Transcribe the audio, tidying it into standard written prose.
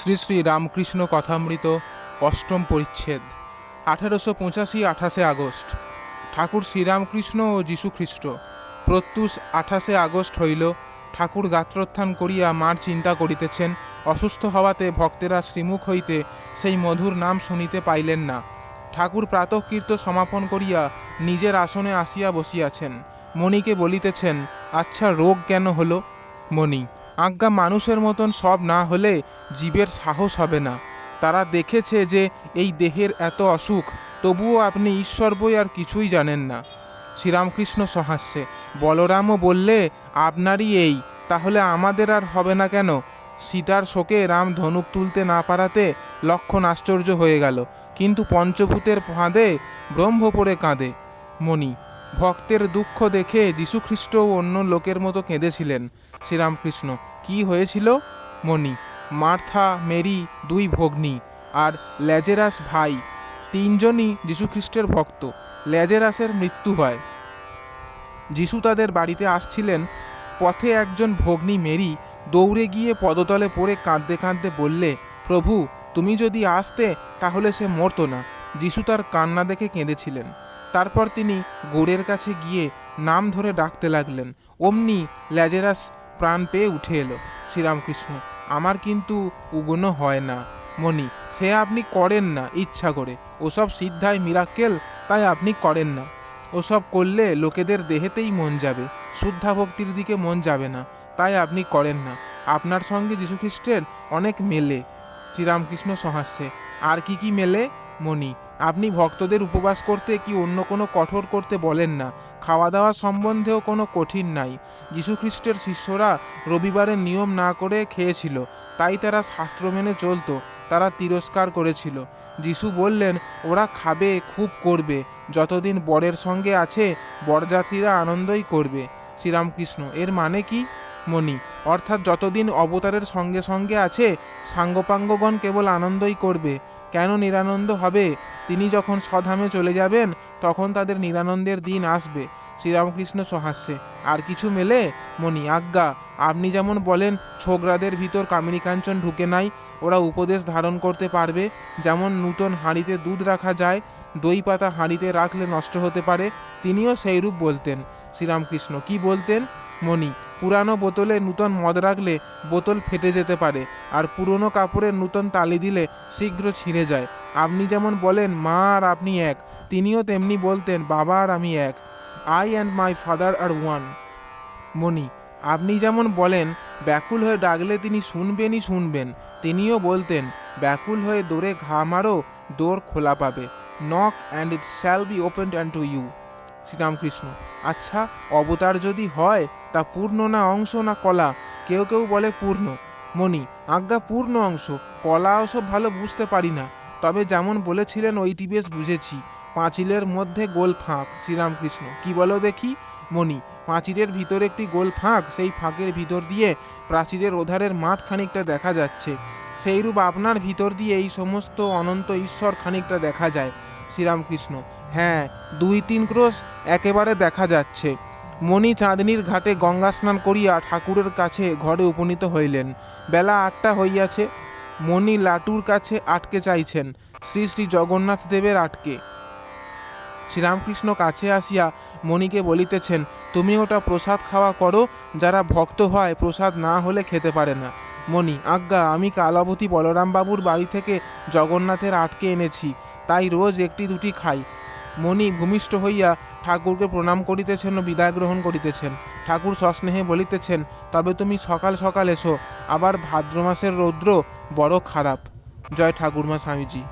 শ্রী শ্রী রামকৃষ্ণ কথামৃত অষ্টম পরিচ্ছেদ 1885 28 আগস্ট। ঠাকুর শ্রীরামকৃষ্ণ ও যীশুখ্রিস্ট। প্রত্যুষ 28 আগস্ট হইল। ঠাকুর গাত্রোত্থান করিয়া মার চিন্তা করিতেছেন। অসুস্থ হওয়াতে ভক্তেরা শ্রীমুখ হইতে সেই মধুর নাম শুনিতে পাইলেন না। ঠাকুর প্রাতঃকীর্ত সমাপন করিয়া নিজের আসনে আসিয়া বসিয়াছেন। মণিকে বলিতেছেন, আচ্ছা রোগ কেন হলো? মণি: আজ্ঞা, মানুষের মতন সব না হলে জীবের সাহস হবে না। তারা দেখেছে যে এই দেহের এত অসুখ, তবুও আপনি ঈশ্বর বই আর কিছুই জানেন না। শ্রীরামকৃষ্ণ সহাস্যে: বলরামও বললে আপনারই এই, তাহলে আমাদের আর হবে না কেন? সীতার শোকে রাম ধনুক তুলতে না পারাতে লক্ষণ আশ্চর্য হয়ে গেল, কিন্তু পঞ্চভূতের ফাঁদে ব্রহ্ম পড়ে কাঁদে। মণি: ভক্তের দুঃখ দেখে যীশুখ্রিস্টও অন্য লোকের মতো কেঁদেছিলেন। শ্রীরামকৃষ্ণ: কি হয়েছিল? মণি: মার্থা, মেরি দুই ভগ্নী আর ল্যাজেরাস ভাই, তিনজনই যীশুখ্রিস্টের ভক্ত। ল্যাজেরাসের মৃত্যু হয়। যীশু তাদের বাড়িতে আসছিলেন। পথে একজন ভগ্নী মেরি দৌড়ে গিয়ে পদতলে পড়ে কাঁদতে কাঁদতে বললে, প্রভু, তুমি যদি আসতে তাহলে সে মরতো না। যীশু তার কান্না দেখে কেঁদেছিলেন। তারপর তিনি গোড়ের কাছে গিয়ে নাম ধরে ডাকতে লাগলেন। অমনি ল্যাজেরাস প্রাণ পেয়ে উঠে এলো। শ্রীরামকৃষ্ণ: আমার কিন্তু উগ্ন হয় না। মণি: সে আপনি করেন না ইচ্ছা করে। ওসব সিদ্ধায় মিরাক্কেল, তাই আপনি করেন না। ওসব করলে লোকেদের দেহেতেই মন যাবে, শুদ্ধা ভক্তির দিকে মন যাবে না, তাই আপনি করেন না। আপনার সঙ্গে যীশুখ্রিস্টের অনেক মেলে। শ্রীরামকৃষ্ণ সহাস্যে: আর কি কি মেলে? মণি: আপনি ভক্তদের উপবাস করতে কি অন্য কোনো কঠোর করতে বলেন না। খাওয়া দাওয়া সম্বন্ধেও কোনো কঠিন নাই। যীশুখ্রিস্টের শিষ্যরা রবিবারের নিয়ম না করে খেয়েছিল, তাই তারা শাস্ত্র মেনে চলতো। তারা তিরস্কার করেছিল। যীশু বললেন, ওরা খাবে, খুব করবে, যতদিন বরের সঙ্গে আছে বরযাত্রীরা আনন্দই করবে। শ্রীরামকৃষ্ণ: এর মানে কি? মণি: অর্থাৎ যতদিন অবতারের সঙ্গে সঙ্গে আছে সাঙ্গপাঙ্গগণ কেবল আনন্দই করবে। কেন নিরানন্দ হবে? তিনি যখন স্বধামে চলে যাবেন তখন তাদের নিরানন্দের দিন আসবে। শ্রীরামকৃষ্ণ সহাস্যে: আর কিছু মেলে? মণি: আজ্ঞা, আপনি যেমন বলেন ছোকরাদের ভিতর কামিনী কাঞ্চন ঢুকে নাই, ওরা উপদেশ ধারণ করতে পারবে। যেমন নূতন হাঁড়িতে দুধ রাখা যায়, দই পাতা হাঁড়িতে রাখলে নষ্ট হতে পারে, তিনিও সেইরূপ বলতেন। শ্রীরামকৃষ্ণ: কি বলতেন? মণি: পুরানো বোতলে নূতন মদ রাখলে বোতল ফেটে যেতে পারে, আর পুরনো কাপড়ের নূতন তালি দিলে শীঘ্র ছিঁড়ে যায়। আপনি যেমন বলেন মা আর আপনি এক, তিনিও তেমনি বলতেন বাবা আর আমি এক। আই অ্যান্ড মাই ফাদার আর ওয়ান। মণি: আপনি যেমন বলেন ব্যাকুল হয়ে ডাকলে তিনি শুনবেনই শুনবেন, তিনিও বলতেন ব্যাকুল হয়ে দোরে ঘা মারো, দোর খোলা পাবে। Knock and it shall be opened unto you. Sri Ramakrishna: আচ্ছা, অবতার যদি হয় তা পূর্ণ না অংশ না কলা? কেউ কেউ বলে পূর্ণ। মণি: আজ্ঞা, পূর্ণ অংশ। কলা ওসব ভালো বুঝতে পারি না, তবে যেমন বলেছিলেন ওইটি বেশ বুঝেছি। পাঁচিলের মধ্যে গোল ফাঁক। শ্রীরামকৃষ্ণ: কি বলো দেখি? মণি: পাঁচিলের ভিতরে একটি গোল ফাঁক, সেই ফাঁকের ভিতর দিয়ে প্রাচীরের ওধারের মাঠ খানিকটা দেখা যাচ্ছে। সেইরূপ আপনার ভিতর দিয়ে এই সমস্ত অনন্ত ঈশ্বর খানিকটা দেখা যায়। শ্রীরামকৃষ্ণ: হ্যাঁ, 2-3 ক্রোশ একেবারে দেখা যাচ্ছে। মণি চাঁদনির ঘাটে গঙ্গা স্নান করিয়া ঠাকুরের কাছে ঘরে উপনীত হইলেন। বেলা 8টা হইয়াছে। মণি লাটুর কাছে আটকে চাইছেন, শ্রী শ্রী জগন্নাথ দেবের আটকে। শ্রীরামকৃষ্ণ কাছে আসিয়া মণিকে বলিতেছেন, তুমি ওটা প্রসাদ খাওয়া করো, যারা ভক্ত হয় প্রসাদ না হলে খেতে পারে না। মণি: আজ্ঞা, আমি কালাবতী বলরামবাবুর বাড়ি থেকে জগন্নাথের আটকে এনেছি, তাই রোজ একটি দুটি খাই। মণি ভূমিষ্ঠ হইয়া ঠাকুরকে প্রণাম করিতেছেন ও বিদায় গ্রহণ করিতেছেন। ঠাকুর সস্নেহে বলিতেছেন, তবে তুমি সকাল সকাল এসো, আবার ভাদ্র মাসের রৌদ্র বড় খারাপ। জয় ঠাকুরমা স্বামীজি।